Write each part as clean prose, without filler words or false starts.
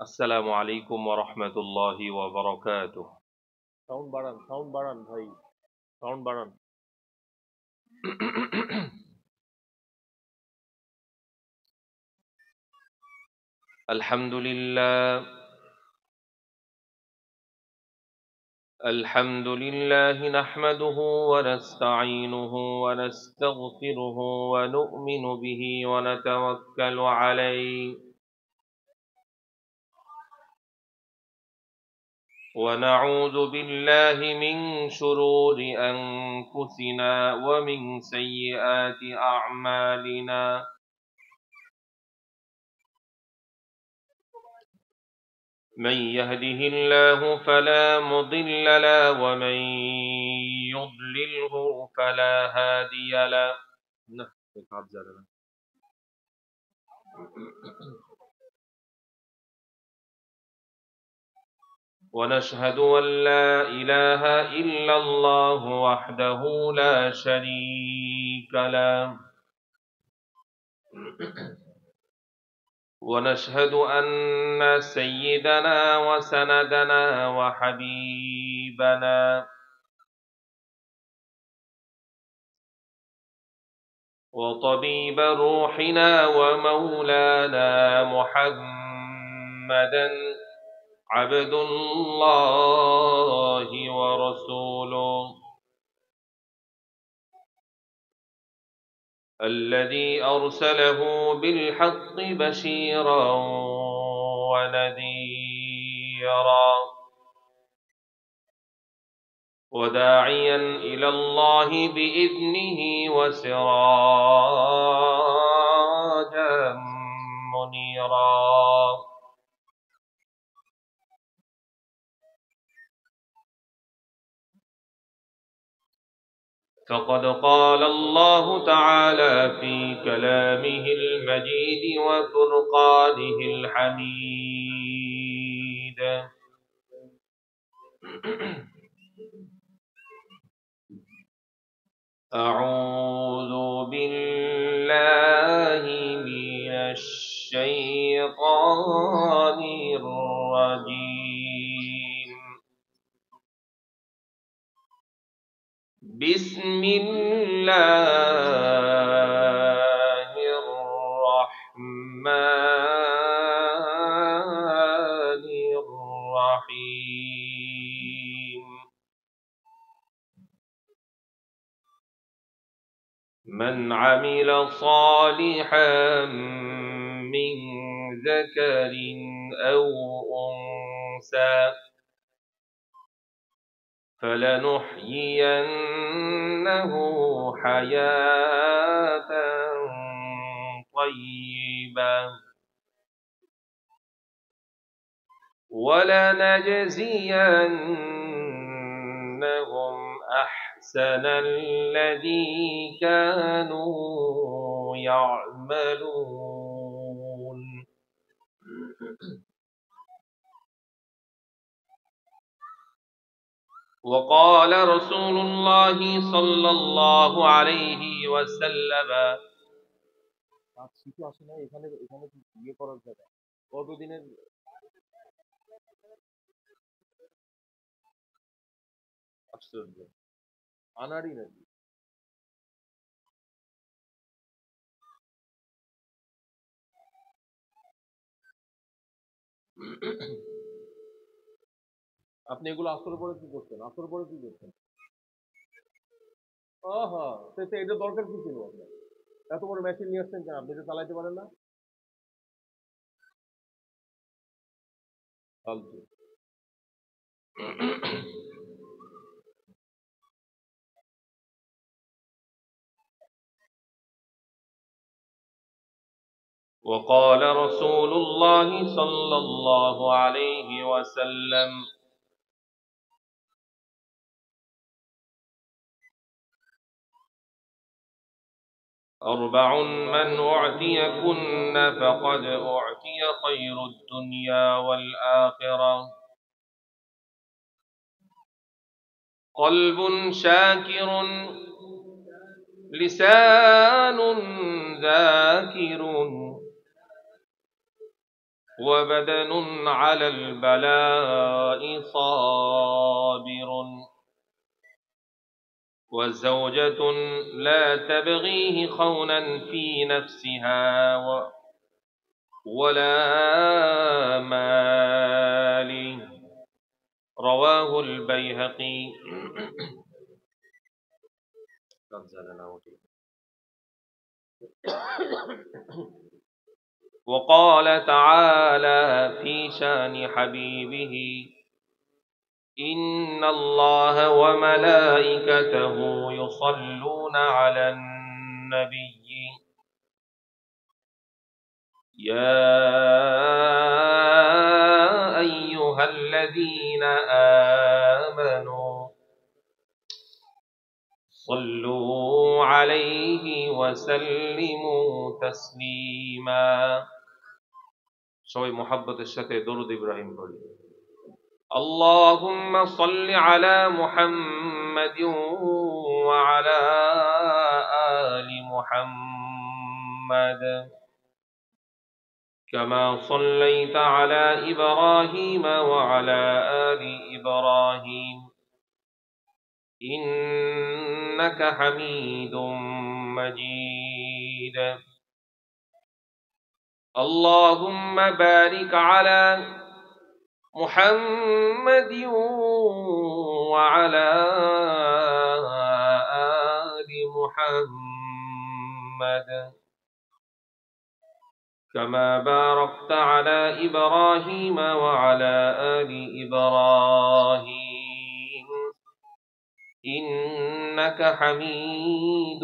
আসসালামু আলাইকুম ওয়া রাহমাতুল্লাহি ওয়া বারাকাতুহু। সাউন্ড বাড়ান ভাই, সাউন্ড বাড়ান। আলহামদুলিল্লাহ আলহামদুলিল্লাহি নাহমাদুহু ওয়া নাস্তাঈনুহু ওয়া নাস্তাগফিরুহু ওয়া নু'মিনু বিহি ওয়া নাতাওয়াক্কালু আলাইহি ওয়া না'উযু বিল্লাহি মিন শুরুরি আনফুসিনা ওয়া মিন সাইয়্যাতি আ'মালিনা। من يهده الله فلا مضل له ومن يضلله فلا هادي له. ونشهد أن لا إله إلا الله وحده لا شريك له. ونشهد أن سيدنا وسندنا وحبيبنا وطبيب روحنا ومولانا محمدا عبد الله ورسوله الذي أرسله بالحق بشيرا ونذيرا وداعيا إلى الله بإذنه وسراجا منيرا. فقد قال الله تعالى في كلامه المجيد وفرقانه الحميد: أعوذ بالله من الشيطان الرجيم. بسم الله الرحمن الرحيم. من عمل صالحا من ذكر أو أنثى فلنحيينه حياة طيبة ولنجزينهم أحسن الذي كانوا يعملون. وقال رسول الله صلى الله عليه وسلم: শীতে আসে না এখানে, এখানে কি বিয়ে করার জায়গা? কতদিনের আশ্চর্য, আনাড়ি নাকি? আপনি এগুলো আসর পরে কি করছেন? আসর পরে কি করছেন? আহা, এটা দরকার কি ছিল আপনার? এত বড় মেশিন নিয়ে আসছেন কেন? আপনি এটা চালাইতে পারেন না? ফালতু। وقال رسول الله صلى الله عليه وسلم: أربع من أعطيكن فقد أعطي خير الدنيا والآخرة: قلب شاكر، لسان ذاكر، وبدن على البلاء صابر وزوجة لا تبغيه خونا في نفسها ولا مال رواه البيهقي وقال تعالى في شان حبيبه إن الله وملائكته يصلون على النبي يا أيها الذين آمنوا صلوا عليه وسلموا تسليما সবাই মুহাব্বতের সাথে দরুদ ইব্রাহিম পড়ি اللهم صل على محمد وعلى آل محمد كما صليت على إبراهيم وعلى آل إبراهيم إنك حميد مجيد اللهم بارك على محمد وعلى آل محمد كما باركت على إبراهيم وعلى آل إبراهيم إنك حميد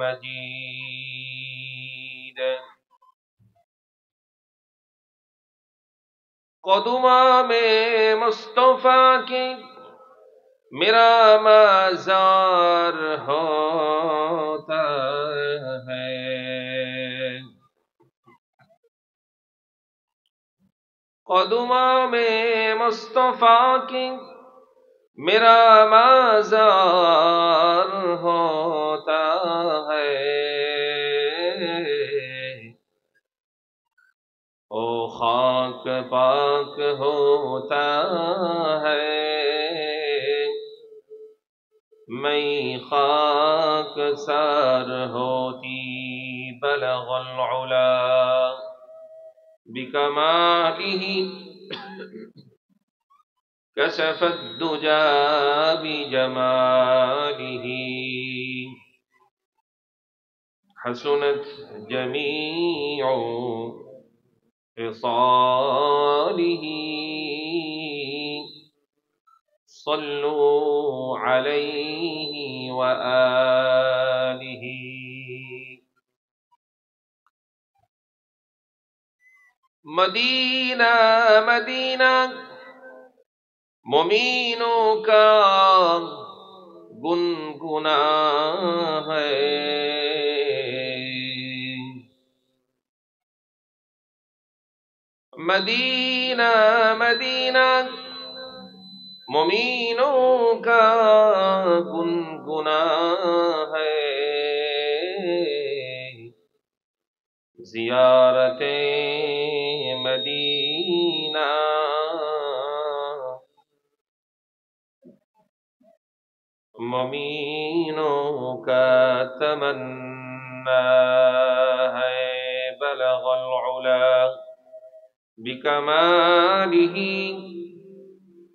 مجيد قدماں میں مصطفیٰ کی میرا مزار ہوتا ہے قدماں میں مصطفیٰ کی میرا مزار ہوتا ہے او خاک پاک ہوتا ہے میں خاک سار ہوتی بلغ العلا بکمالہ کشف الدجى بجمالہ حسنت جمیع خصاله صلوا عليه وآله مدینہ مدینہ مومنوں کا گنگنا ہے مدینہ مدینہ مومنوں کا گنگنا ہے زیارت مدینہ مومنوں کا تمنا ہے بلغ العلا بکمالہ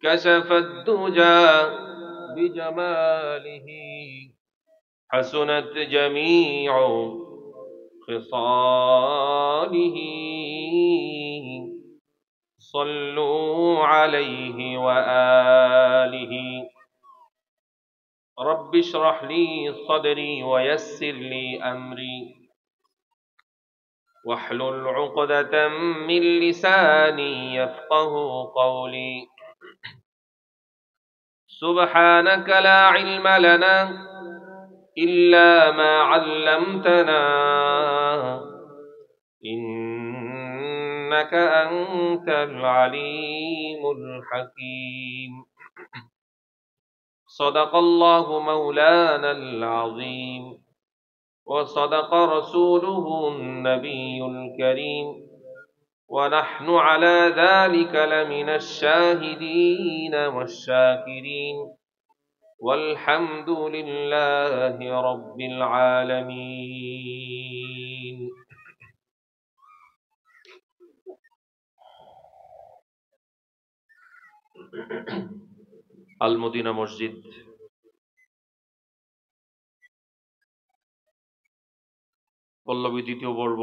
کشف الدجى بجمالہ حسنت جمیع خصالہ صلوا علیہ وآلہ رب اشرح لي صدري ويسر لي أمري واحلل عقدة من لساني يفقه قولي سبحانك لا علم لنا إلا ما علمتنا إنك أنت العليم الحكيم صدق الله مولانا العظيم وصدق رسوله النبي الكريم ونحن على ذلك لمن الشاهدين والشاكرين والحمد لله رب العالمين আল-মদিনা মসজিদ পল্লবী দ্বিতীয় পর্ব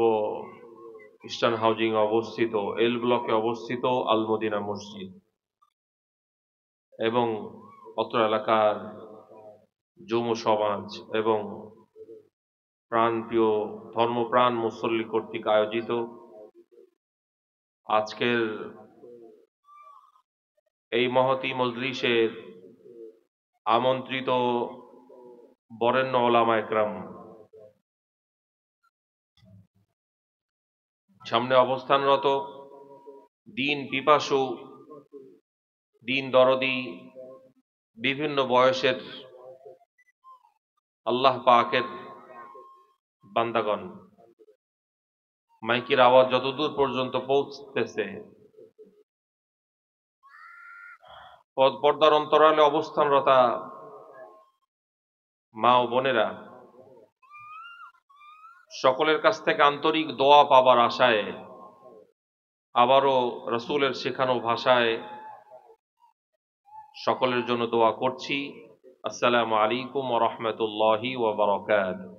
ইস্টার্ন হাউজিং অবস্থিত এল ব্লকে অবস্থিত আল-মদিনা মসজিদ এবং অত্র এলাকার যুব সমাজ এবং প্রাণপ্রিয় ধর্মপ্রাণ মুসল্লি কর্তৃক আয়োজিত আজকের এই মহতী মজলিসের আমন্ত্রিত বরেণ্য ওলামা একরাম, সামনে অবস্থানরত দিন পিপাসু, দিন দরদি, বিভিন্ন বয়সের আল্লাহ পাকের বান্দাগণ, মাইকের আওয়াজ যতদূর পর্যন্ত পৌঁছতেছে, পর্দার অন্তরালে অবস্থানরতা মা ও বোনেরা, সকলের কাছ থেকে আন্তরিক দোয়া পাবার আশায় আবারও রসুলের শেখানো ভাষায় সকলের জন্য দোয়া করছি। আসসালামু আলাইকুম ওয়া রাহমাতুল্লাহি ওয়া বারাকাতুহু।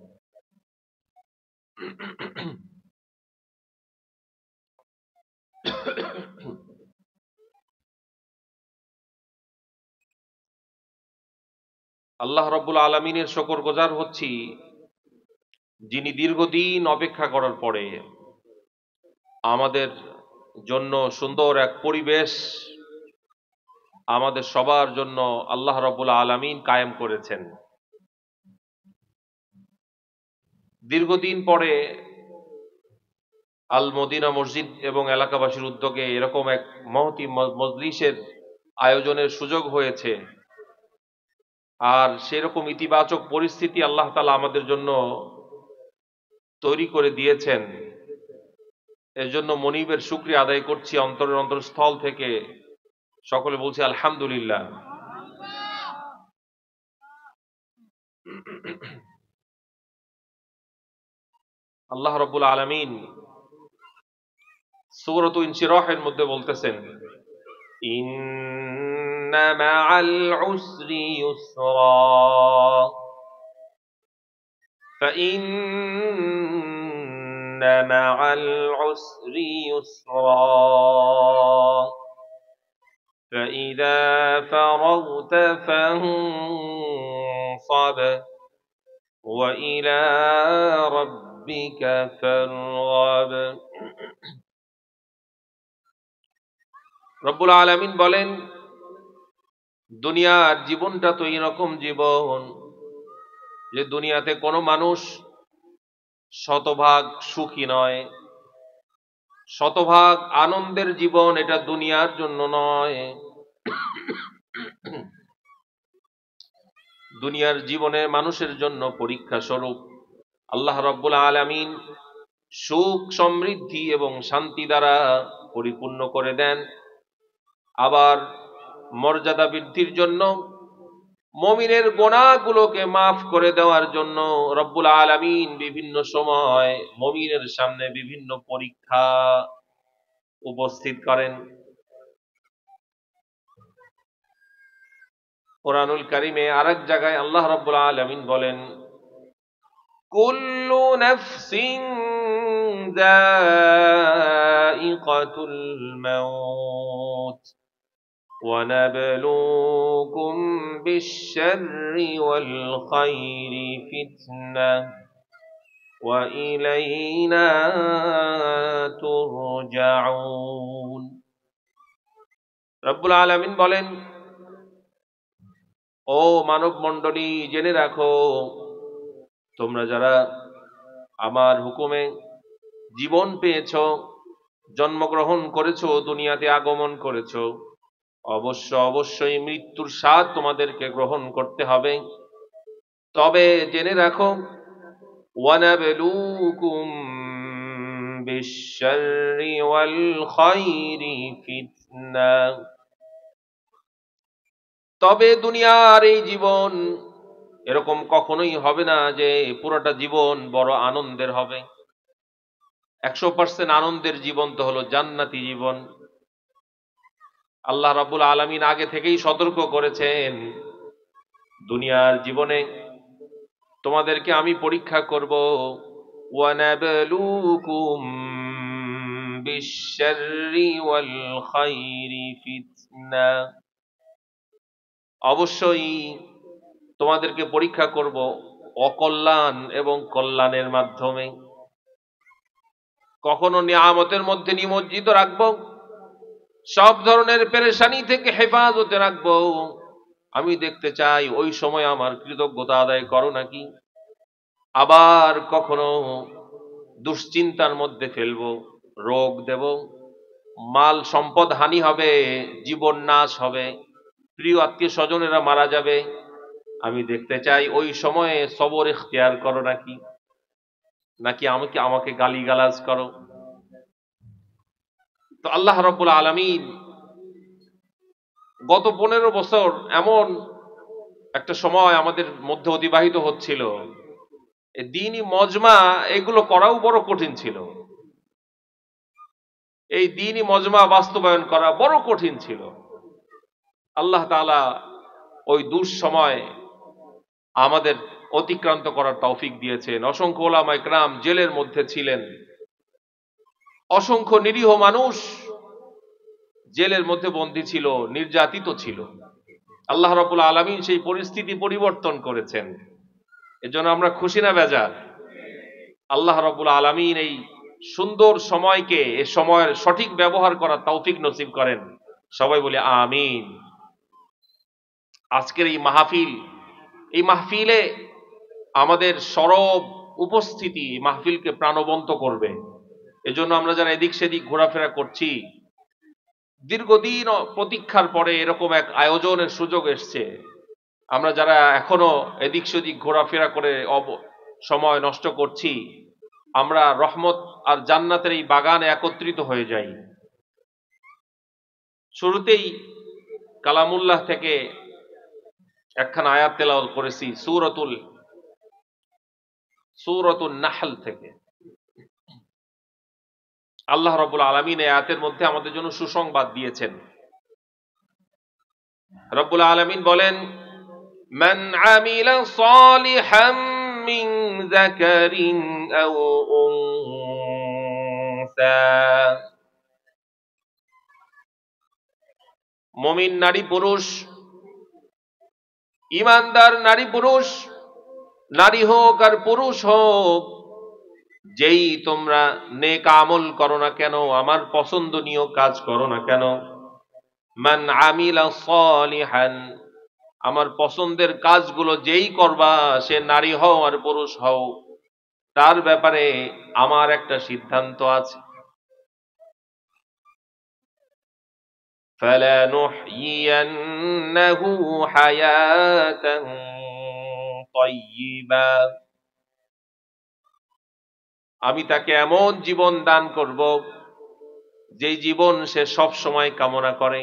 আল্লাহ রাব্বুল আলামিনের শুকরগুজার হচ্ছি, যিনি দীর্ঘদিন অপেক্ষা করার পরে আমাদের জন্য সুন্দর এক পরিবেশ আমাদের সবার জন্য আল্লাহ রাব্বুল আলামিন কায়েম করেছেন। দীর্ঘদিন পরে আল মদিনা মসজিদ এবং এলাকাবাসীর উদ্যোগে এরকম এক মহতী মজলিসের আয়োজনের সুযোগ হয়েছে, আর সেরকম ইতিবাচক পরিস্থিতি আল্লাহ তাআলা আমাদের জন্য তৈরি করে দিয়েছেন। এর জন্য মনিবের শুকরিয়া আদায় করছি অন্তরের অন্তরস্থল থেকে। সকলে বলছি আলহামদুলিল্লাহ। আল্লাহ রাব্বুল আলামিন সূরাত ইনশিরাহের মধ্যে বলতেছেন, ইন্না মাআল উসরি ইউসরা ফাইন্না মাআল উসরি ইউসরা فإذا فرغت فانصب وإلى ربك فارغب। রব্বুল আলামিন বলেন, দুনিয়ার জীবনটা তো এরকম জীবন যে দুনিয়াতে কোনো মানুষ শতভাগ সুখী নয়, শতভাগ আনন্দের জীবন এটা দুনিয়ার জন্য নয়। দুনিয়ার জীবনে মানুষের জন্য পরীক্ষা স্বরূপ আল্লাহ রাব্বুল আলামিন সুখ সমৃদ্ধি এবং শান্তি দ্বারা পরিপূর্ণ করে দেন। আবার মর্যাদা বৃদ্ধির জন্য, মুমিনের গুনাহগুলোকে মাফ করে দেওয়ার জন্য রব্বুল আলামিন বিভিন্ন সময় মুমিনের সামনে বিভিন্ন পরীক্ষা উপস্থিত করেন। কুরআনুল কারীমে আরেক জায়গায় আল্লাহ রাব্বুল আলামিন বলেন, কুল্লু নাফসিন যায়িকাতুল মাউত ওয়া নাবলুকুম বিশ-শাররি ওয়াল খায়রি ফিতনাহ ওয়া ইলাইনা তুরজাউন। রব্বুল আলামিন বলেন, ও মানব মণ্ডলী, জেনে রাখো, তোমরা যারা আমার হুকুমে জীবন পেয়েছ, জন্মগ্রহণ করেছ, দুনিয়াতে আগমন করেছ, অবশ্যই মৃত্যুর স্বাদ তোমাদেরকে গ্রহণ করতে হবে। তবে জেনে রাখো, ওয়ানাবলুকুম بالشر والخير فتنة। তবে দুনিয়ার এই জীবন এরকম কখনোই হবে না যে পুরোটা জীবন বড় আনন্দের হবে। 100% আনন্দের জীবন তো হলো জান্নাতি জীবন। আল্লাহ রাব্বুল আলামিন আগে থেকেই সতর্ক করেছেন, দুনিয়ার জীবনে তোমাদেরকে আমি পরীক্ষা করব। ওয়ানাবলুকুম বিশ-শাররি ওয়াল খায়রি ফিতনা। অবশ্যই তোমাদেরকে পরীক্ষা করব অকল্যাণ এবং কল্যাণের মাধ্যমে। কখনো নিয়ামতের মধ্যে নিমজ্জিত রাখবো, সব ধরনের পেরেশানি থেকে হেফাজতে রাখবো। আমি দেখতে চাই ওই সময় আমার কৃতজ্ঞতা আদায় করো নাকি। আবার কখনো দুশ্চিন্তার মধ্যে ফেলবো, রোগ দেব, মাল সম্পদ হানি হবে, জীবন নাশ হবে, প্রিয় আত্মীয় স্বজনেরা মারা যাবে। আমি দেখতে চাই ওই সময়ে সবর ইখতিয়ার করো নাকি, নাকি আমাকে গালিগালাজ করো। তো আল্লাহ রাব্বুল আলামিন গত 15 বছর এমন একটা সময় আমাদের মধ্যে অতিবাহিত হচ্ছিল, দ্বীনি মজমা এগুলো করাও বড় কঠিন ছিল। এই দ্বীনি মজমা বাস্তবায়ন করা বড় কঠিন ছিল। আল্লাহ তাআলা ওই দুঃসময় আমাদের অতিক্রান্ত করার তৌফিক দিয়েছেন। অসংখ্য উলামা ইকরাম জেলের মধ্যে ছিলেন, অসংখ্য নিরীহ মানুষ জেলের মধ্যে বন্দী ছিল, নির্যাতিত ছিল। আল্লাহ রাব্বুল আলামিন সেই পরিস্থিতি পরিবর্তন করেছেন। এজন্য আমরা খুশি না বেজার? আল্লাহ রাব্বুল আলামিন এই সুন্দর সময়কে, এই সময়ের সঠিক ব্যবহার করার তৌফিক নসিব করেন। সবাই বলি আমিন। আজকের এই মাহফিলে আমাদের সরব উপস্থিতি মাহফিলকে প্রাণবন্ত করবে। এজন্য আমরা যারা এদিক সেদিক ঘোরাফেরা করছি, দীর্ঘদিন প্রতীক্ষার পরে এরকম এক আয়োজনের সুযোগ এসছে। আমরা যারা এখনো এদিক সেদিক ঘোরাফেরা করে সময় নষ্ট করছি, আমরা রহমত আর জান্নাতের এই বাগানে একত্রিত হয়ে যাই। শুরুতেই কালামুল্লাহ থেকে একখানা আয়াত তেলাওয়াত করেছি, সূরাতুন নাহল থেকে। আল্লাহ রাব্বুল আলামিন এই আয়াতের মধ্যে আমাদের জন্য সুসংবাদ দিয়েছেন। রাব্বুল আলামিন বলেন, মান আমিলা সালিহাম মিন যাকারিন আও উনসা। মুমিন নারী পুরুষ, ঈমানদার নারী পুরুষ, নারী হোক আর পুরুষ হোক, যেই তোমরা নেক আমল করো না কেন, আমার পছন্দনীয় কাজ করো না কেন, মান আমিলা সালিহান, আমার পছন্দের কাজগুলো যেই করবা, সে নারী হও আর পুরুষ হও, তার ব্যাপারে আমার একটা সিদ্ধান্ত আছে। ফালানুহয়িয়ান্নাহু হায়াতান তাইয়্যিবা, আমি তাকে এমন জীবন দান করব যেই জীবন সে সব সময় কামনা করে।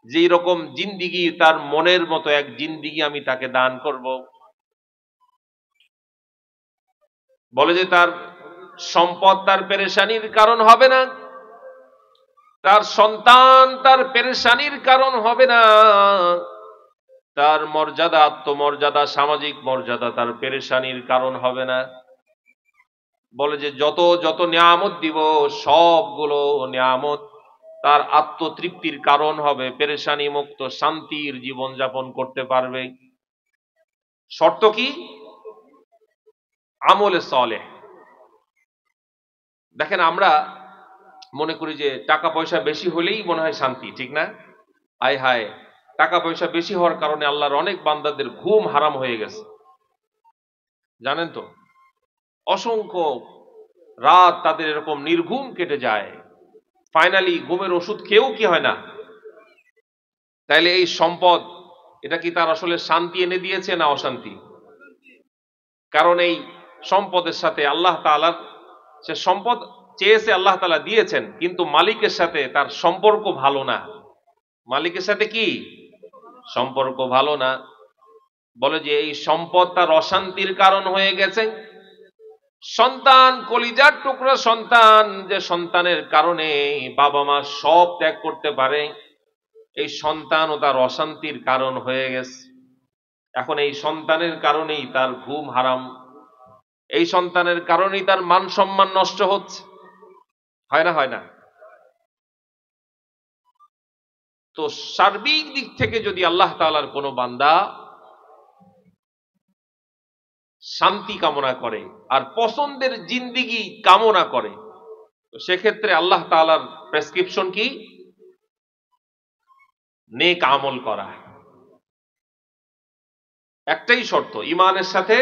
যেই রকম জিন্দিগি তার মনের মতো এক জিন্দিগি আমি তাকে দান করব। বলে যে তার সম্পদ তার পেরেশানির কারণ হবে না, তার সন্তান তার পেরেশানির কারণ হবে না, তার মর্যাদা, আত্মমর্যাদা, সামাজিক মর্যাদা তার পেরেশানির কারণ হবে না। বলে যে যত যত নিয়ামত দিব, সবগুলো নিয়ামত তার আত্মতৃপ্তির কারণ হবে, পেরেশানি মুক্ত শান্তির জীবন যাপন করতে পারবে। শর্ত কি? আমলে সালেহ। দেখেন, আমরা মনে করি যে টাকা পয়সা বেশি হলেই মনে হয় শান্তি, ঠিক না? আয় হায়, টাকা পয়সা বেশি হওয়ার কারণে আল্লাহর অনেক বান্দাদের ঘুম হারাম হয়ে গেছে, জানেন তো? অসংখ্য রাত তাদের এরকম নির্ঘুম কেটে যায়, ফাইনালি ঘুমের ওষুধ খেয়েও কি হয় না। তাইলে এই সম্পদ, এটা কি তার আসলে শান্তি এনে দিয়েছে না অশান্তি? কারণ এই সম্পদের সাথে আল্লাহ তাআলার, সে সম্পদ চেয়েছে আল্লাহ তাআলা দিয়েছেন, কিন্তু মালিকের সাথে তার সম্পর্ক ভালো না। মালিকের সাথে কি সম্পর্ক ভালো না, বলে যে এই সম্পদ তার অশান্তির কারণ হয়ে গেছে। সন্তান, কলিজার টুকরা সন্তান, যে সন্তানের কারণে বাবা মা সব ত্যাগ করতে পারে, এই সন্তানও তার অশান্তির কারণ হয়ে গেছে। এখন এই সন্তানের কারণেই তার ঘুম হারাম, এই সন্তানের কারণেই তার মান সম্মান নষ্ট হচ্ছে। হয় না? হয় না? তো সার্বিক দিক থেকে যদি আল্লাহ তাআলার কোনো বান্দা শান্তি কামনা করে আর পছন্দের জিন্দিগি কামনা করে, তো সেক্ষেত্রে আল্লাহ তাআলার প্রেসক্রিপশন কি? নেক আমল করা। একটাই শর্ত, ঈমানের সাথে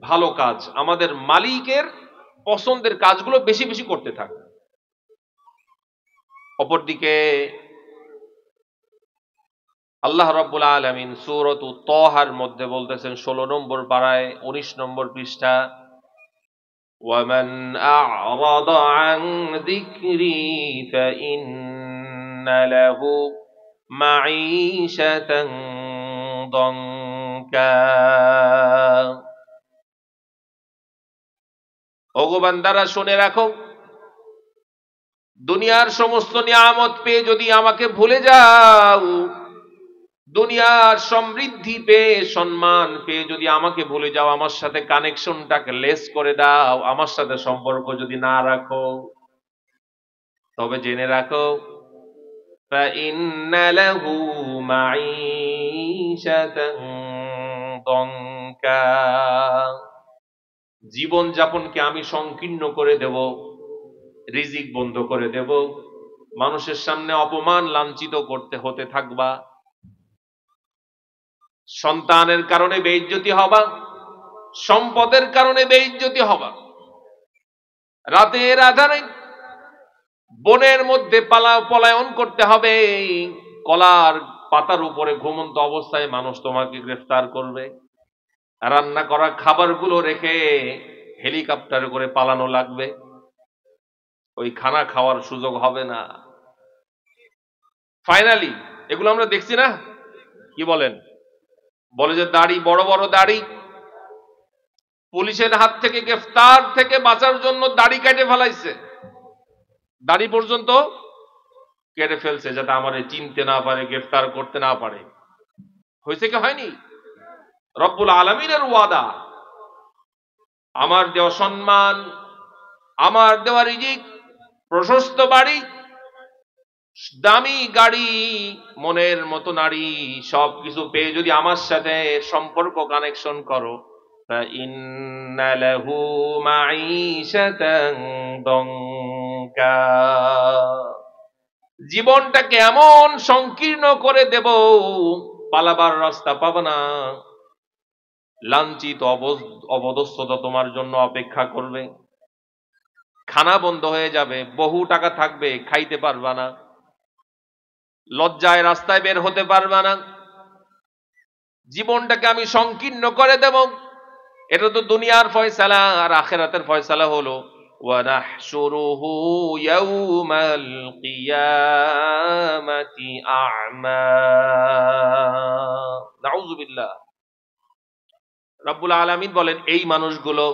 ভালো কাজ, আমাদের মালিকের পছন্দের কাজগুলো বেশি বেশি করতে থাকে। অপরদিকে আল্লাহ রাব্বুল আলামিন সূরাত তাহার মধ্যে বলতেছেন 16 নম্বর পারায় 19 নম্বর পৃষ্ঠা, ওয়ামান আ'রাদা আন যিকরি ফাইন্না লাহু মাঈশাতান দানকা। ওগো বান্দারা শুনে রাখো, দুনিয়ার সমস্ত নিয়ামত পেয়ে যদি আমাকে ভুলে যাও, দুনিয়ার সমৃদ্ধি পেয়ে, সম্মান পেয়ে যদি আমাকে ভুলে যাও, আমার সাথে কানেকশনটাকে লেস করে দাও, আমার সাথে সম্পর্ক যদি না রাখো, তবে জেনে রাখো فَإِنَّ لَهُ مَعِيشَةً ضَنكًا, জীবন যাপনকে আমি সংকীর্ণ করে দেব, রিজিক বন্ধ করে দেব, মানুষের সামনে অপমান লাঞ্ছিত করতে হতে থাকবা, সন্তানের কারণে বেইজ্জতি হবা, সম্পদের কারণে বেইজ্জতি হবা, রাতের আধারে বনের মধ্যে পলায়ন করতে হবে, কলার পাতার উপরে ঘুমন্ত অবস্থায় মানুষ তোমাকে গ্রেফতার করবে, রান্না করা খাবারগুলো রেখে হেলিকপ্টারে করে পালানো লাগবে, ওই খানা খাওয়ার সুযোগ হবে না। ফাইনালি এগুলো আমরা দেখছি না? কি বলেন? বলে যে দাড়ি, বড় বড় দাড়ি, পুলিশের হাত থেকে, গ্রেফতার থেকে বাঁচার জন্য দাড়ি কেটে ফেলাইছে, দাড়ি পর্যন্ত কেটে ফেলছে যাতে আমারে চিনতে না পারে, গ্রেফতার করতে না পারে। হয়েছে কি হয়নি? রব্বুল আলামিনের ওয়াদা, আমার দেওয়া সম্মান, আমার দেওয়া রিজিক, প্রশস্ত বাড়ি, দামি গাড়ি, মনের মতো নারী, সবকিছু পেয়ে যদি আমার সাথে সম্পর্ক কানেকশন করো, ফাইন্না লাহু মাঈশাতান দানকা, জীবনটাকে এমন সংকীর্ণ করে দেব, পালাবার রাস্তা পাবে না, লাঞ্ছিত অবদস্থতা তোমার জন্য অপেক্ষা করবে, খানা বন্ধ হয়ে যাবে, বহু টাকা থাকবে, খাইতে পারবা না, লজ্জায় রাস্তায় বের হতে পারবা না, জীবনটাকে আমি সংকীর্ণ করে দেব। এটা তো দুনিয়ার ফয়সালা, আর আখিরাতের ফয়সালা হলো وَنَحْشُرُهُ يَوْمَ الْقِيَامَةِ أَعْمَى। নাউযু বিল্লাহ। রব্বুল আলামিন বলেন, এই মানুষগুলো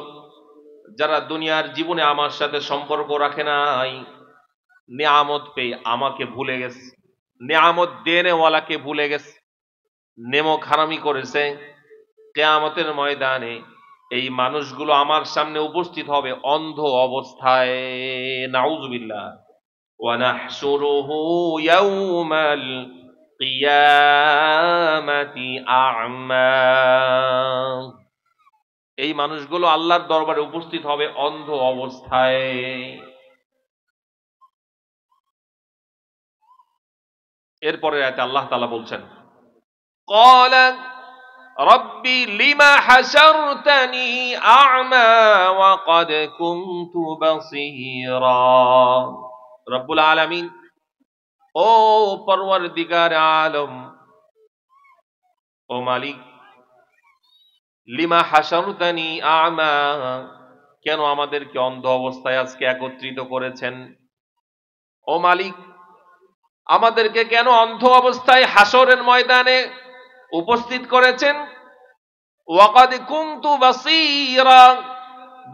যারা দুনিয়ার জীবনে আমার সাথে সম্পর্ক রাখে নাই, নিয়ামত পেয়ে আমাকে ভুলে গেছে, নিয়ামত দেনেওয়ালাকে ভুলে গেছে, নেমক হারামি করেছে, কিয়ামতের ময়দানে এই মানুষগুলো আমার সামনে উপস্থিত হবে অন্ধ অবস্থায়। নাউযু বিল্লাহ। ওয়া নাহশুরুহু ইয়াউমাল কিয়ামাতি আ'মা, এই মানুষগুলো আল্লাহর দরবারে উপস্থিত হবে অন্ধ অবস্থায়। এরপরে আয়াতে আল্লাহ তাআলা বলছেন, ক্বালা রব্বি লিমা হাশারতানি আ'মা ওয়া ক্বাদ কুনতু বাসীরা। রব্বুল আলামিন, ও পরওয়ারদিগার আলম, ও মালিক, লিমা হাশারতানি আ'মা, কেন আমাদেরকে অন্ধ অবস্থায় আজকে একত্রিত করেছেন? ও মালিক, আমাদেরকে কেন অন্ধ অবস্থায় হাসরের ময়দানে উপস্থিত করেছেন? ওয়াকাদ কুনতু বাসীরা,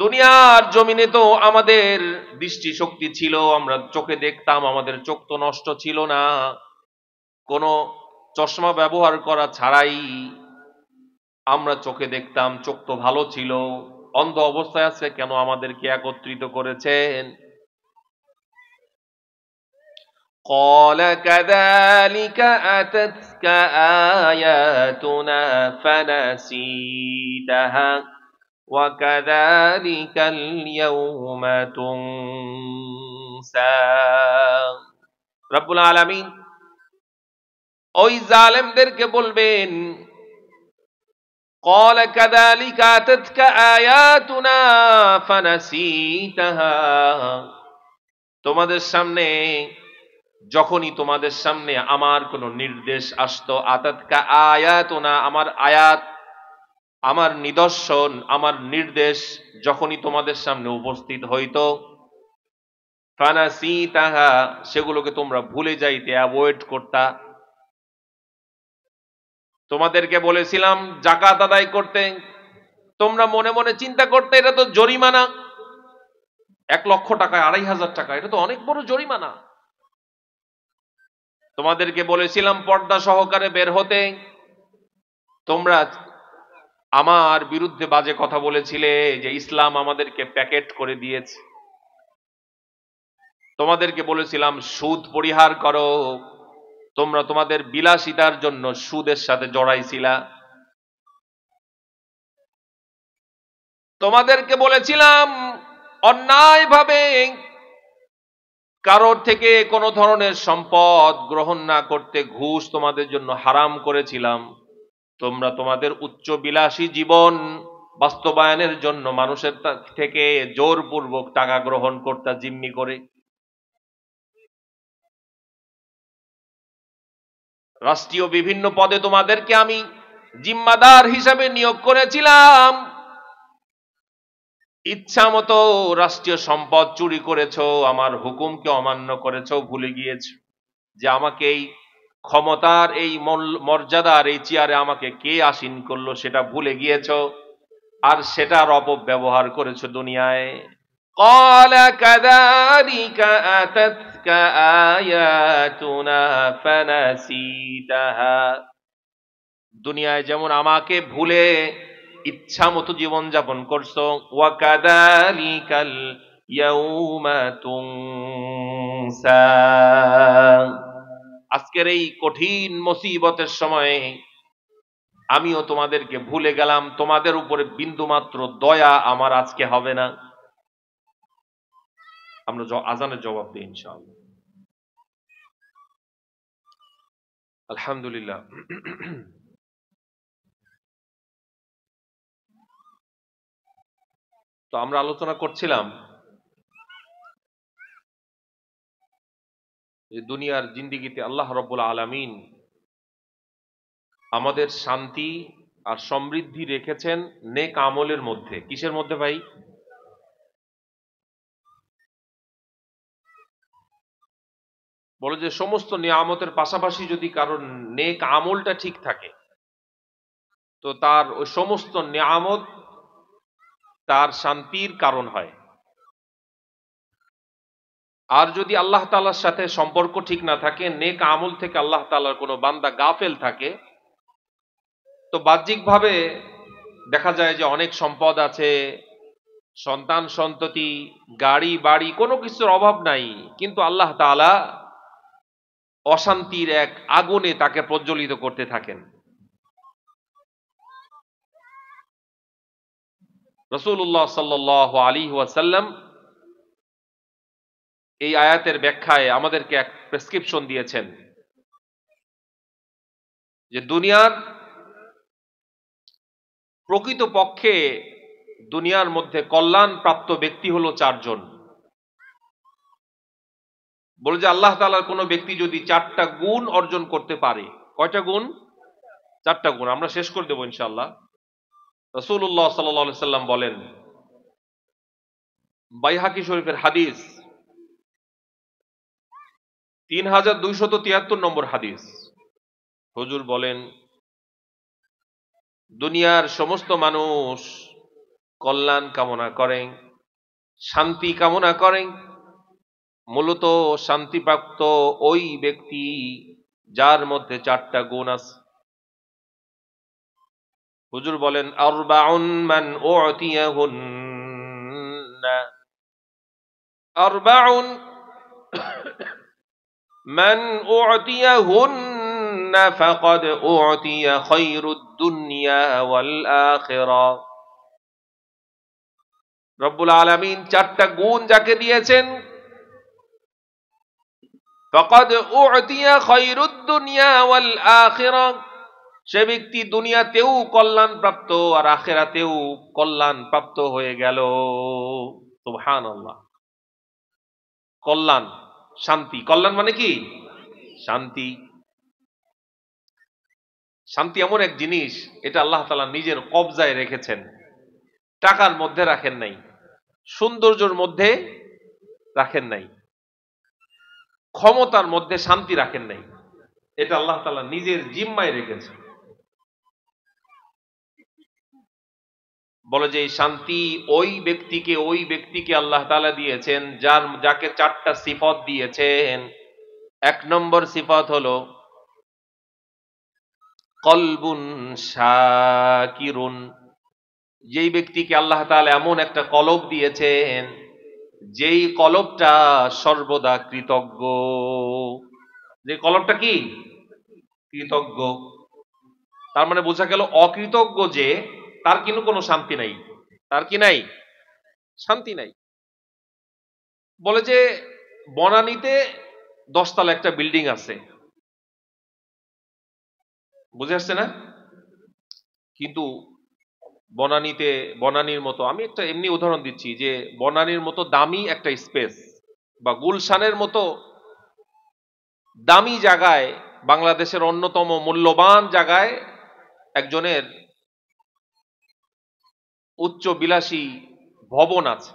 দুনিয়ার জমিনে তো আমাদের দৃষ্টি শক্তি ছিল, আমরা চোখে দেখতাম, আমাদের চোখ তো নষ্ট ছিল না, কোনো চশমা ব্যবহার করা ছাড়াই আমরা চোখে দেখতাম, চোখ তো ভালো ছিল। অন্ধ অবস্থায় আছে কেন আমাদেরকে একত্রিত করেছেন? قال كذلك أتتك آياتنا فنسيتها وكذلك اليوم تنسى। রব্বুল আলামিন ওই জালেমদেরকে বলবেন, قال كذلك أتتك آياتنا فنسيتها, তোমাদের সামনে যখনই তোমাদের সামনে আমার কোন নির্দেশ আসতো, আতাতকা আয়াতুনা, আমার আয়াত, আমার নিদর্শন, আমার নির্দেশ যখনই তোমাদের সামনে উপস্থিত হইতো, ফানাসিতাহা, সেগুলোকে তোমরা ভুলে যাইতে, অ্যাভয়েড করতা। তোমাদেরকে বলেছিলাম যাকাত আদায় করতে, তোমরা মনে মনে চিন্তা করতে এটা তো জরিমানা, 1,00,000 টাকা, 2,500 টাকা, এটা তো অনেক বড় জরিমানা। তোমাদেরকে বলেছিলাম পর্দা সহকারে বের হতে, তোমরা আমার বিরুদ্ধে বাজে কথা বলেছিলে যে ইসলাম আমাদেরকে প্যাকেট করে দিয়েছে। তোমাদেরকে বলেছিলাম সুদ পরিহার করো, তোমরা তোমাদের বিলাসিতার জন্য সুদের সাথে জড়াইছিলা। তোমাদেরকে বলেছিলাম অন্যায়ভাবে কারোর থেকে কোনো ধরনের সম্পদ গ্রহণ না করতে, ঘুষ তোমাদের জন্য হারাম করেছিলাম। তোমরা তোমাদের উচ্চ বিলাসী জীবন বাস্তবায়নের জন্য মানুষের থেকে জোরপূর্বক টাকা গ্রহণ করতে জিম্মি করে। রাষ্ট্রীয় বিভিন্ন পদে তোমাদেরকে আমি জিম্মাদার হিসাবে নিয়োগ করেছিলাম, ইচ্ছা মতো রাষ্ট্রীয় সম্পদ চুরি করেছো, আমার হুকুমকে অমান্য করেছো, ভুলে গিয়েছো যে আমাকে এই ক্ষমতার, এই মর্যাদার এই চেয়ারে আমাকে কে আসীন করলো সেটা ভুলে গিয়েছো, আর সেটার অপব্যবহার করেছো দুনিয়ায়। قال كذلك أتتك آياتنا فنسيتها, দুনিয়ায় যেমন আমাকে ভুলে ইচ্ছা মতো জীবন যাপন করছো, ওয়াকাদালিকাল ইয়াউমা তুনসা, আজকের এই কঠিন মুসিবতের সময়ে আমিও তোমাদেরকে ভুলে গেলাম, তোমাদের উপরে বিন্দুমাত্র দয়া আমার আজকে হবে না। আমরা আজানের জবাব দিই ইনশাআল্লাহ। আলহামদুলিল্লাহ। তো আমরা আলোচনা করছিলাম যে দুনিয়ার জিন্দিগিতে আল্লাহ রাব্বুল আলামিন আমাদের শান্তি আর সমৃদ্ধি রেখেছেন নেক আমলের মধ্যে। কিসের মধ্যে ভাই? বলে যে সমস্ত নিয়ামতের পাশাপাশি যদি কারোর নেক আমলটা ঠিক থাকে তো তার ওই সমস্ত নিয়ামত তার শান্তির কারণ হয়। আর যদি আল্লাহ তাআলার সাথে সম্পর্ক ঠিক না থাকে, নেক আমল থেকে আল্লাহ তাআলার কোনো বান্দা গাফেল থাকে, তো বাহ্যিকভাবে দেখা যায় যে অনেক সম্পদ আছে, সন্তান সন্ততি, গাড়ি বাড়ি, কোনো কিছুর অভাব নাই, কিন্তু আল্লাহ তাআলা অশান্তির এক আগুনে তাকে প্রজ্বলিত করতে থাকেন। রাসূলুল্লাহ সাল্লাল্লাহু আলাইহি ওয়াসাল্লাম এই আয়াতের ব্যাখ্যায় আমাদেরকে এক প্রেসক্রিপশন দিয়েছেন যে দুনিয়ার প্রকৃত পক্ষে দুনিয়ার মধ্যে কল্যাণ প্রাপ্ত ব্যক্তি হলো 4 জন। বলে যে আল্লাহ তাআলার কোনো ব্যক্তি যদি 4টা গুণ অর্জন করতে পারে, কয়টা গুণ? 4টা গুণ। আমরা শেষ করে দেব ইনশাআল্লাহ। রাসূলুল্লাহ সাল্লাল্লাহু আলাইহি সাল্লাম বলেন, বাইহাকি শরীফের হাদিস 3273 নম্বর হাদিস। হুজুর বলেন, দুনিয়ার সমস্ত মানুষ কল্যাণ কামনা করেন, শান্তি কামনা করেন। মূলত শান্তিপ্রাপ্ত ওই ব্যক্তি যার মধ্যে 4টা গুণ আছে। হুজুর বলেন, আরবাউন মান উতিয়াহুন্না, আরবাউন মান উতিয়াহুন্না ফাকাদ উতিয়া খায়রুদ দুনিয়া ওয়াল আখিরাহ। রব্বুল আলামিন 4টা গুণ যাকে দিয়েছেন, ফাকাদ উতিয়া খায়রুদ দুনিয়া ওয়াল আখিরাহ, সে ব্যক্তি দুনিয়াতেও কল্যাণ প্রাপ্ত আর আখিরাতেও কল্যাণ প্রাপ্ত হয়ে গেল। সুবহানাল্লাহ। কল্যাণ, শান্তি। কল্যাণ মানে কি? শান্তি। শান্তি এমন এক জিনিস, এটা আল্লাহ তাআলা নিজের কবজায় রেখেছেন। টাকার মধ্যে রাখেন নাই, সৌন্দর্যের মধ্যে রাখেন নাই, ক্ষমতার মধ্যে শান্তি রাখেন নাই। এটা আল্লাহ তাআলা নিজের জিম্মায় রেখেছেন। বলে যে এই শান্তি ওই ব্যক্তিকে আল্লাহ তাআলা দিয়েছেন যাকে 4টা সিফত দিয়েছেন। 1 নম্বর সিফত হলো কলবুন শাকিরুন, যেই ব্যক্তিকে আল্লাহ তাআলা এমন একটা কলব দিয়েছেন যেই কলবটা সর্বদা কৃতজ্ঞ। যে কলবটা কি? কৃতজ্ঞ। তার মানে বোঝা গেল অকৃতজ্ঞ যে তার কিন্তু কোনো শান্তি নাই। তার কি নাই? শান্তি নাই। বলে যে বনানীতে 10 তলা একটা বিল্ডিং আছে, বুঝে আসছে না? কিন্তু বনানীর মতো, আমি একটা এমনি উদাহরণ দিচ্ছি, যে বনানীর মতো দামি একটা স্পেস বা গুলশানের মতো দামি জায়গায়, বাংলাদেশের অন্যতম মূল্যবান জায়গায় একজনের উচ্চ বিলাসী ভবন আছে।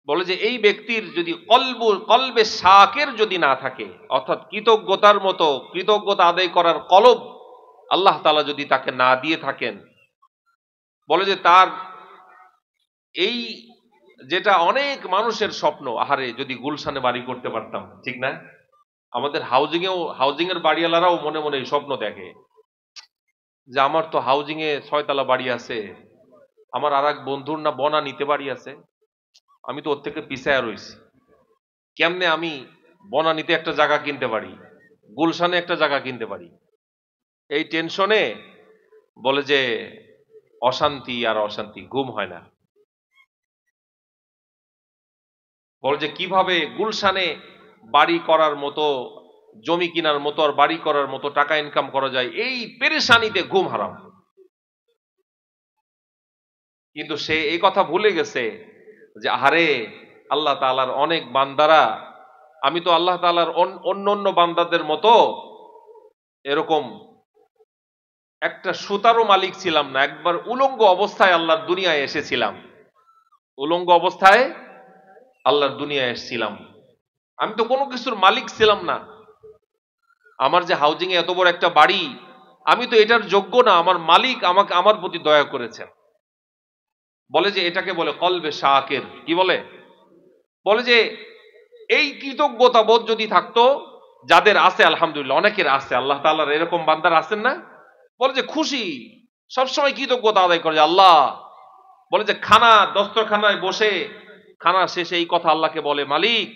বলে যে এই ব্যক্তির যদি কলবে শাকের যদি না থাকে, অর্থাৎ কৃতজ্ঞতার মতো কৃতজ্ঞতা আদায় করার কলব আল্লাহ তাআলা যদি তাকে না দিয়ে থাকেন, বলে যে তার এই যেটা অনেক মানুষের স্বপ্ন, আহারে যদি গুলশানে বাড়ি করতে পারতাম, ঠিক না? আমাদের হাউজিং এর বাড়িওয়ালারাও মনে মনে এই স্বপ্ন দেখে যে আমার তো হাউজিং এ 6 তলা বাড়ি আছে, আমার আর এক বন্ধুর না বনানীতে বাড়ি আছে, আমি তো ওর থেকে পিছায়া রইছি, কেমনে আমি বনানীতে একটা জায়গা কিনতে পারি, গুলশানে একটা জায়গা কিনতে পারি। এই টেনশনে বলে যে অশান্তি আর অশান্তি, ঘুম হয় না। বলে যে কিভাবে গুলশানে বাড়ি করার মতো, জমি কেনার মতো আর বাড়ি করার মতো টাকা ইনকাম করা যায়, এই পেরেশানিতে ঘুম হারাম। কিন্তু সে এই কথা ভুলে গেছে যে আহারে আল্লাহ তাআলার অনেক বান্দারা, আমি তো আল্লাহ তাআলার অন্য বান্দাদের মতো এরকম একটা সুতারও মালিক ছিলাম না, একবার উলঙ্গ অবস্থায় আল্লাহর দুনিয়ায় এসেছিলাম, উলঙ্গ অবস্থায় আল্লাহর দুনিয়ায় এসেছিলাম। আমি তো কোনো কিছুর মালিক ছিলাম না। আমার যে হাউজিং এ এত বড় একটা বাড়ি, আমি তো এটার যোগ্য না, আমার মালিক আমাকে আমার প্রতি দয়া করেছেন। বলে যে এটাকে বলে কলবে শাকের। কি বলে? বলে যে এই কৃতজ্ঞতা বোধ যদি থাকতো, যাদের আছে আলহামদুলিল্লাহ, অনেকের আছে, আল্লাহ তাআলার এরকম বান্দার আছেন না? বলে যে খুশি, সবসময় কৃতজ্ঞতা আদায় করে আল্লাহ। বলে যে দস্তরখানায় বসে খানা শেষে এই কথা আল্লাহকে বলে, মালিক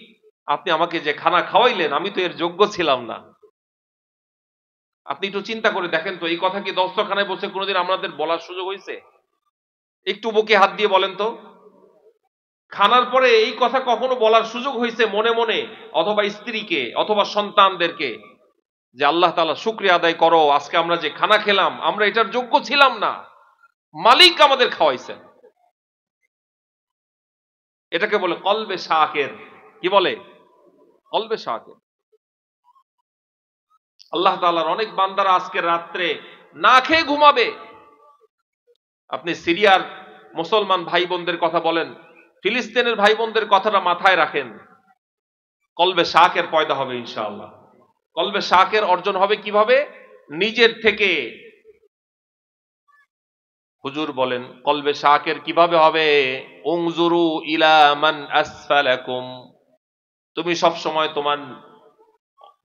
আপনি আমাকে যে খানা খাওয়াইলেন, আমি তো এর যোগ্য ছিলাম না। আপনি একটু চিন্তা করে দেখেন তো, এই কথা কি দস্তরখানায় বসে কোনোদিন আমাদের বলার সুযোগ হয়েছে? একটু বুকে হাত দিয়ে বলেন তো, খানার পরে এই কথা কখনো বলার সুযোগ হয়েছে মনে মনে, অথবা স্ত্রীকে অথবা সন্তানদেরকে, যে আল্লাহ তাআলা শুকরিয়া আদায় করো, আজকে আমরা যে খানা খেলাম আমরা এটার যোগ্য ছিলাম না, মালিক আমাদের খাওয়াইছেন। এটাকে বলে কলবে শাকের। কি বলে? কলবে শাকের। আল্লাহ তাআলার অনেক বান্দারা আজকে রাত্রে না খেয়ে ঘুমাবে। আপনি সিরিয়ার মুসলমান ভাই বোনদের কথা বলেন, ফিলিস্তিনের ভাই বোনদের কথাটা মাথায় রাখেন, কলবে শাকের পয়দা হবে ইনশাআল্লাহ। কলবে শাকের অর্জন হবে কিভাবে? নিজের থেকে। হুজুর বলেন কলবে শাকের কিভাবে হবে? উনজুরু ইলা মান আসফালাকুম, তুমি সব সময়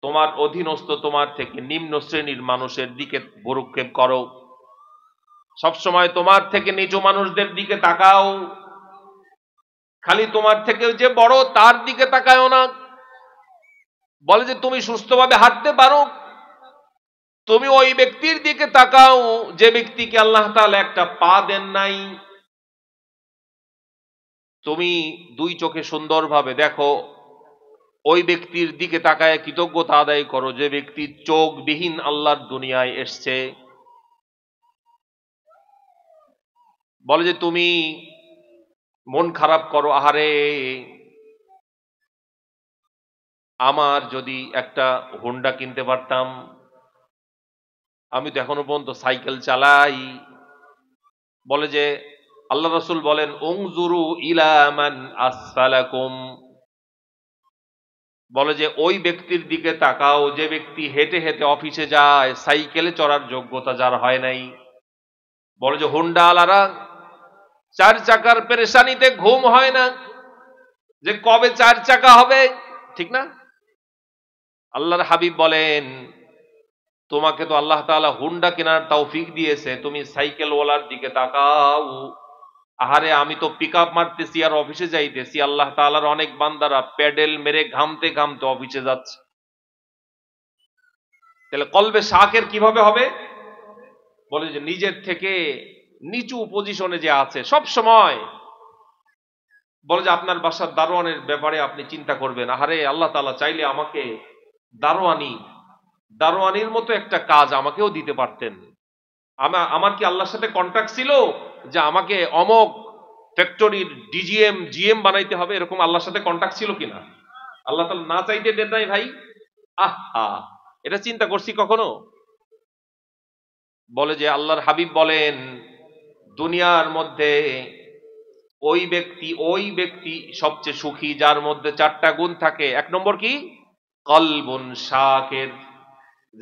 তোমার অধীনস্থ, তোমার থেকে নিম্ন শ্রেণীর মানুষের দিকে ভ্রুক্ষেপ করো, সব সময় তোমার থেকে নিচু মানুষদের দিকে তাকাও, খালি তোমার থেকে যে বড় তার দিকে তাকায়ও না। বলে যে তুমি সুস্থভাবে হাঁটতে পারো, তুমি ওই ব্যক্তির দিকে তাকাও যে ব্যক্তিকে আল্লাহ তাআলা একটা পা দেন নাই। তুমি দুই চোখে সুন্দরভাবে দেখো, ওই ব্যক্তির দিকে তাকায় কৃতজ্ঞতা আদায় করো যে ব্যক্তি চোখবিহীন আল্লাহর দুনিয়ায় এসছে। বলে যে তুমি মন খারাপ করো, আহারে আমার যদি একটা হোন্ডা কিনতে পারতাম, আমি তো এখনো পর্যন্ত সাইকেল চালাই। বলে যে আল্লাহ রাসূল বলেন উনজুরু ইলা মান আসফালাকুম, বলে যে ওই ব্যক্তির দিকে তাকাও যে ব্যক্তি হেঁটে হেঁটে অফিসে যায়, সাইকেলে চড়ার যোগ্যতা যার হয় নাই। বলে যে হোন্ডা আলারা চার চাকার পেরেশানিতে ঘুম হয় না যে কবে চার চাকা হবে, ঠিক না? আল্লাহর হাবিব বলেন তোমাকে তো আল্লাহ তাআলা হুন্ডা কেনার তৌফিক দিয়েছে, তুমি সাইকেল ওয়ালার দিকে তাকাও। আহারে আমি তো পিকআপ মারতেছি আর অফিসে যাইতেছি, আল্লাহ তাআলার অনেক বান্দারা প্যাডেল মেরে ঘামতে ঘামতে অফিসে যাচ্ছে। তাহলে কলবে শাকের কিভাবে হবে? বলে যে নিজের থেকে নিচু পজিশনে যে আছে সব সময়, বলে যে আপনার বাসার দারোয়ানের ব্যাপারে আপনি চিন্তা করবেন, আহারে আল্লাহ তাআলা চাইলে আমাকে দারোয়ানির মতো একটা কাজ আমাকেও দিতে পারতেন। আমার কি আল্লাহর সাথে কন্ট্রাক্ট ছিল যে আমাকে অমক ফ্যাক্টরির ডিজিএম জিএম বানাইতে হবে? এরকম আল্লাহর সাথে কন্ট্রাক্ট ছিল কিনা? আল্লাহ তাআলা না চাইতে দেন নাই ভাই। আহা, এটা চিন্তা করছি কখনো? বলে যে আল্লাহর হাবিব বলেন দুনিয়ার মধ্যে ওই ব্যক্তি সবচেয়ে সুখী যার মধ্যে চারটা গুণ থাকে। এক নম্বর কি? কলবুন শাকির,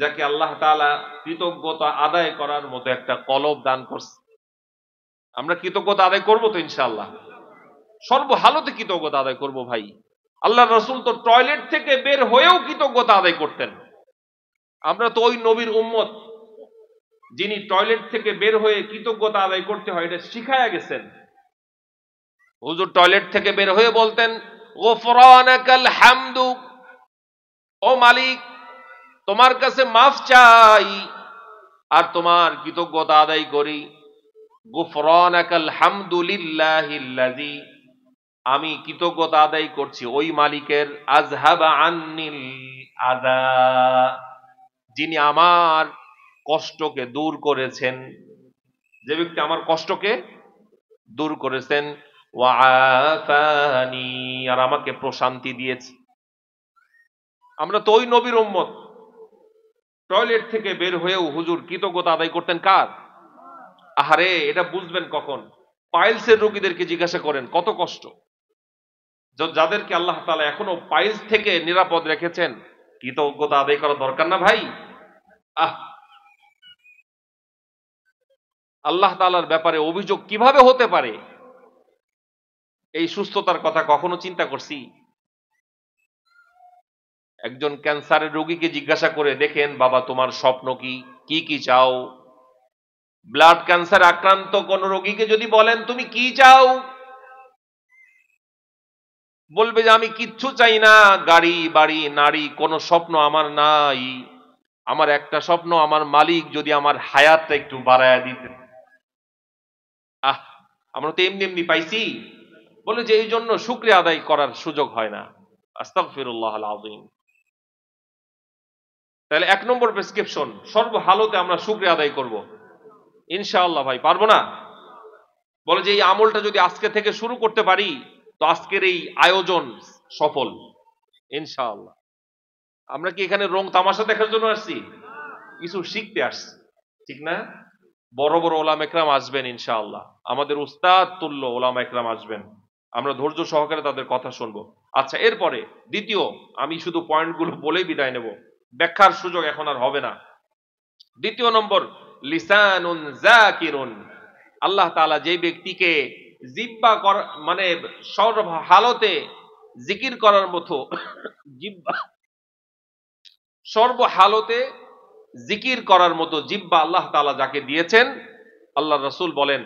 যাকে আল্লাহ তাআলা কৃতজ্ঞতা আদায় করার মতো একটা কলব দান করছে। আমরা কৃতজ্ঞতা আদায় করবো তো ইনশাআল্লাহ, সর্বহালতে কৃতজ্ঞতা আদায় করব ভাই। আল্লাহ রাসূল তো টয়লেট থেকে বের হয়েও কৃতজ্ঞতা আদায় করতেন। আমরা তো ওই নবীর উম্মত যিনি টয়লেট থেকে বের হয়ে কৃতজ্ঞতা আদায় করতে হয় এটা শিখায়া গেছেন। হুজুর টয়লেট থেকে বের হয়ে বলতেন গফরানাকাল হামদু, ও মালিক তোমার কাছে মাফ চাই আর তোমার কৃতজ্ঞতা আদায় করি। গফরানাকাল হামদু লিল্লাহিল্লাযী, আমি কৃতজ্ঞতা আদায় করছি ওই মালিকের, আযহাবা আন্নিল আযা, যিনি আমার কষ্টকে দূর করেছেন, যে ব্যক্তি আমার কষ্টকে দূর করেছেন। ওয়া আফানি, আর আমাকে প্রশান্তি দিয়েছে। আমরা তো ওই নবীর উম্মত, টয়লেট থেকে বের হয়েও হুজুর কৃতজ্ঞতা আদায় করতেন কার? আহারে এটা বুঝবেন কখন? পাইলসের রোগীদেরকে জিজ্ঞাসা করেন কত কষ্ট, যাদেরকে আল্লাহ তাআলা এখনো পাইলস থেকে নিরাপদ রেখেছেন, কৃতজ্ঞতা আদায় করা দরকার না ভাই? আল্লাহ তাআলার ব্যাপারে অভিযোগ কিভাবে হতে পারে? এই সুস্থতার কথা কখনো চিন্তা করছি? একজন ক্যান্সারের রোগীকে জিজ্ঞাসা করে দেখেন, বাবা তোমার স্বপ্ন কি, কি কি চাও? ব্লাড ক্যান্সার আক্রান্ত কোন রোগীকে যদি বলেন তুমি কি চাও, বলবে যে আমি কিচ্ছু চাই না, গাড়ি বাড়ি নারী কোনো স্বপ্ন আমার নাই, আমার একটা স্বপ্ন আমার মালিক যদি আমার হায়াতটা একটু বাড়ায়া দিতেন। আমরা তো এমনি এমনি পাইছি। বলে যে এই জন্য শুকরিয়া আদায় করার সুযোগ হয় না। আস্তাগফিরুল্লাহ আযীম। তাহলে এক নম্বর প্রেসক্রিপশন, সর্বহালতে আমরা শুকরিয়া আদায় করব ইনশাআল্লাহ। ভাই পারবো না? বলে যে এই আমলটা যদি আজকে থেকে শুরু করতে পারি তো আজকের এই আয়োজন সফল ইনশাআল্লাহ। আমরা কি এখানে রং তামাশা দেখার জন্য আসছি? কিছু শিখতে আসছি, ঠিক না? বড় বড় ওলামা ইকরাম আসবেন ইনশাআল্লাহ, আমাদের উস্তাদ তুল্য ওলামা ইকরাম আসবেন। আমরা ধৈর্য সহকারে তাদের কথা শুনবো। আচ্ছা, এরপরে দ্বিতীয়, আমি শুধু পয়েন্টগুলো বলেই বিদায় নেব, ব্যাখ্যার সুযোগ এখন আর হবে না। দ্বিতীয় নম্বর, লিসানুন যাকিরুন। আল্লাহ তাআলা যে ব্যক্তিকে জিহ্বা মানে সর্ব হালতে জিকির করার মতো জিহ্বা, সর্ব হালতে জিকির করার মতো জিহ্বা আল্লাহ তাআলা যাকে দিয়েছেন, আল্লাহ রাসূল বলেন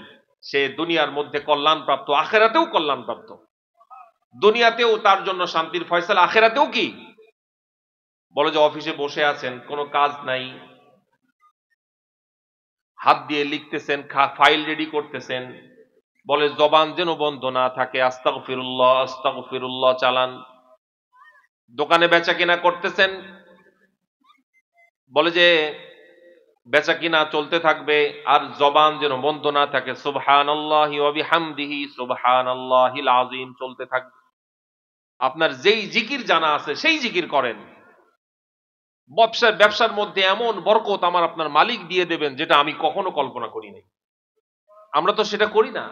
সে দুনিয়ার মধ্যে কল্যাণপ্রাপ্ত, আখিরাতেও কল্যাণপ্রাপ্ত। দুনিয়াতেও তার জন্য শান্তির ফয়সালা, আখিরাতেও কি? বলে যে অফিসে বসে আছেন, কোনো কাজ নাই, হাত দিয়ে লিখতেছেন, ফাইল রেডি করতেছেন, বলে জবান যেন বন্ধ না থাকে, আস্তাগফিরুল্লাহ আস্তাগফিরুল্লাহ চালান। দোকানে বেচা কিনা করতেছেন, বলে যে বেচা কিনা চলতে থাকবে আর জবান যেন বন্ধ না থাকে, সুবহানাল্লাহি ওয়া বিহামদিহি সুবহানাল্লাহিল আযীম চলতে থাকবে। আপনার যেই জিকির জানা আছে সেই জিকির করেন। ব্যবসার মধ্যে এমন বরকত আমার আপনার মালিক দিয়ে দেবেন যেটা আমি কখনো কল্পনা করি নাই। আমরা তো সেটা করি না।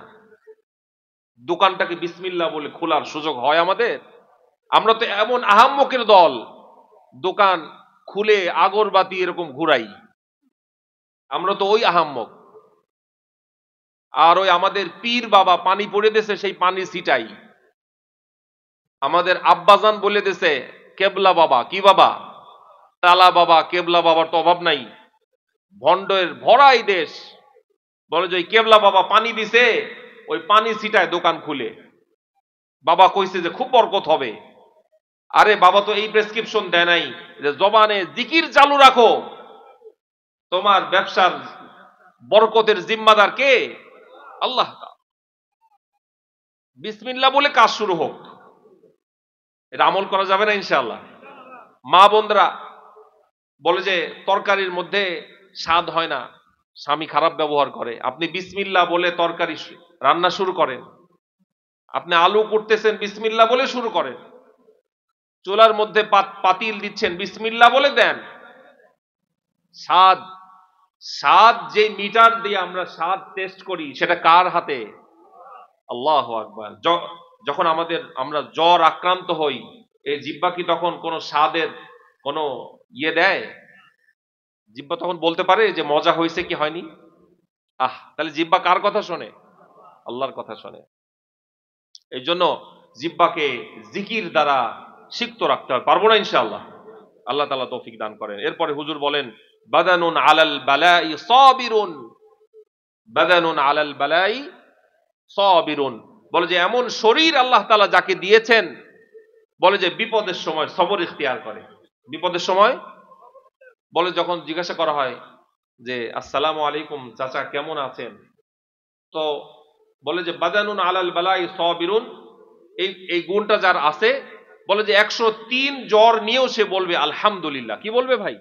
দোকানটাকে বিসমিল্লাহ বলে খোলার সুযোগ হয় আমাদের? আমরা তো এমন আহাম্মকের দল, দোকান খুলে আগরবাতি এরকম ঘুরাই। আমরা তো ওই আহাম্মক। আর ওই আমাদের পীর বাবা পানি পড়ে দেশে সেই পানি ছিটাই। আমাদের আব্বাজান বলে দেশে কেবলা বাবা, কি বাবা? তালা বাবা। কেবলা বাবার তো অভাব নাই, ভণ্ডের ভরাই দেশ। বলে যে ওই কেবলা বাবা পানি দিছে, ওই পানি ছিটায় দোকান খুলে। বাবা কইছে যে খুব বরকত হবে। আরে বাবা তো এই প্রেসক্রিপশন দেয় নাই যে জবানে জিকির চালু রাখো, তোমার ব্যবসার বরকতের জিম্মাদার কে? আল্লাহ। বিসমিল্লাহ বলে কাজ শুরু হোক, এটা আমল করা যাবে না ইনশাআল্লাহ। মা বোনরা বলে যে তরকারির মধ্যে স্বাদ হয় না, স্বামী খারাপ ব্যবহার করে, আপনি বিসমিল্লাহ বলে তরকারি রান্না শুরু করেন। আপনি আলু করতেছেন, বিসমিল্লাহ বলে শুরু করেন। চুলার মধ্যে পাতিল দিচ্ছেন, বিসমিল্লাহ বলে দেন। স্বাদ যে মিটার দিয়ে আমরা স্বাদ টেস্ট করি সেটা কার হাতে? আল্লাহু আকবার। যখন আমরা জ্বর আক্রান্ত হই, এই জিহ্বা কি তখন কোনো স্বাদের কোনো দেয়? জিহ্বা তখন বলতে পারে যে মজা হয়েছে কি হয়নি? তাহলে জিহ্বা কার কথা শোনে? আল্লাহর কথা শোনে। এই জন্য জিহ্বাকে জিকির দ্বারা সিক্ত রাখতে হবে। পারবো না ইনশাআল্লাহ, আল্লাহ তাআলা তৌফিক দান করেন। এরপরে হুজুর বলেন বাদানুন আলাল বালাই সাবিরুন, বাদানুন আলাল বালাই সাবিরুন। বলে যে এমন শরীর আল্লাহ তাআলা যাকে দিয়েছেন, বলে যে বিপদের সময় সবর ইখতিয়ার করে। বিপদের সময় বলে যখন জিজ্ঞাসা করা হয় যে আসসালামু আলাইকুম চাচা কেমন আছেন, তো বলে যে বাদানুন আলাল বালাই সাবিরুন, এই গুণটা যার আছে, বলে যে 103 জ্বর নিয়েও সে বলবে আলহামদুলিল্লাহ। কি বলবে ভাই?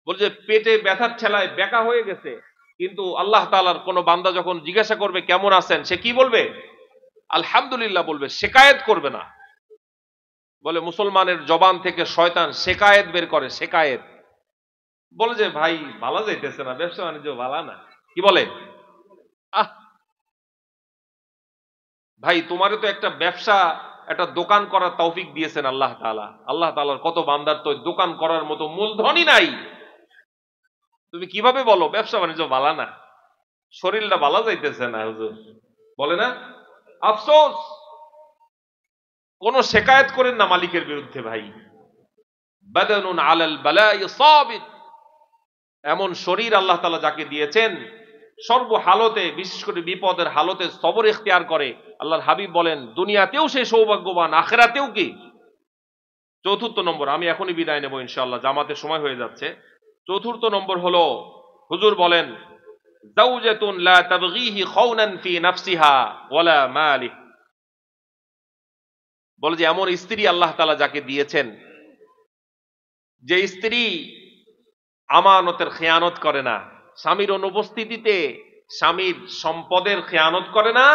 বলে যে পেটে ব্যথার ঠেলায় বেকা হয়ে গেছে, কিন্তু আল্লাহ তাআলার কোন বান্দা যখন জিজ্ঞাসা করবে কেমন আছেন, সে কি বলবে? আলহামদুলিল্লাহ বলবে, শিকায়েত করবে না। বলে মুসলমানের জবান থেকে শয়তান শিকায়েত বের করে, শিকায়েত। বলে যে ভাই ভালো যাইতেছে না, ব্যবসা বাণিজ্য ভালো না। কি বলে? ভাই তোমারে তো একটা ব্যবসা, একটা দোকান করার তৌফিক দিয়েছেন আল্লাহ তাআলা। আল্লাহ তাআলার কত বান্দার তো দোকান করার মতো মূলধনই নাই, তুমি কিভাবে বলো ব্যবসা বাণিজ্য ভালো না, শরীরটা ভালো যাইতেছে না? হুজুর বলে না? আফসোস, কোন শিকায়েত করেন না মালিকের বিরুদ্ধে ভাই। বাদানুন আলাল বালাই সাবির, এমন শরীর আল্লাহ তাআলা যাকে দিয়েছেন, সর্ব হালতে, বিশেষ করে বিপদের হালতে সবর ইখতিয়ার করে। আল্লাহর হাবিব বলেন দুনিয়াতেও সে সৌভাগ্যবান, আখিরাতেও কি? চতুর্থ নম্বর, আমি এখনই বিদায় নেব ইনশাআল্লাহ, জামাতের সময় হয়ে যাচ্ছে। চতুর্থ নম্বর হলো হুজুর বলেন যাওজাতুন লা তাবগীহি খাওনান ফি নাফসিহা ওয়ালা মালিহ। বলে যে এমন স্ত্রী আল্লাহ তাআলা যাকে দিয়েছেন, যে স্ত্রী আমানতের খেয়ানত করে না, স্বামীর অনুপস্থিতিতে স্বামীর সম্পদের খেয়ানত করে না,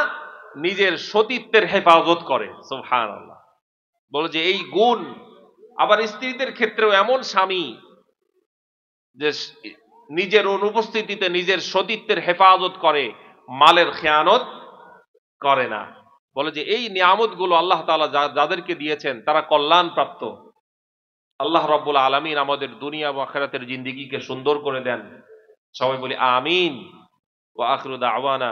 নিজের সতীত্বের হেফাজত করে। সুবহানাল্লাহ। বলে যে এই গুণ আবার স্ত্রীদের ক্ষেত্রেও এমন স্বামী যে নিজের অনুপস্থিতিতে নিজের সতীত্বের হেফাজত করে, মালের খেয়ানত করে না। বলে যে এই নিয়ামতগুলো আল্লাহ তাআলা যাদেরকে দিয়েছেন তারা কল্যাণ প্রাপ্ত। আল্লাহ রাব্বুল আলামিন আমাদের দুনিয়া ও আখিরাতের জিন্দেগিকে সুন্দর করে দেন। সবাই বলি আমিন। ওয়া আখিরু দাওয়ানা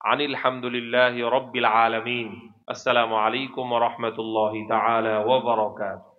আনিল হামদুলিল্লাহি রাব্বিল আলামিন। আসসালামু আলাইকুম ওয়া রাহমাতুল্লাহি তাআলা ওয়া বারাকাতুহু।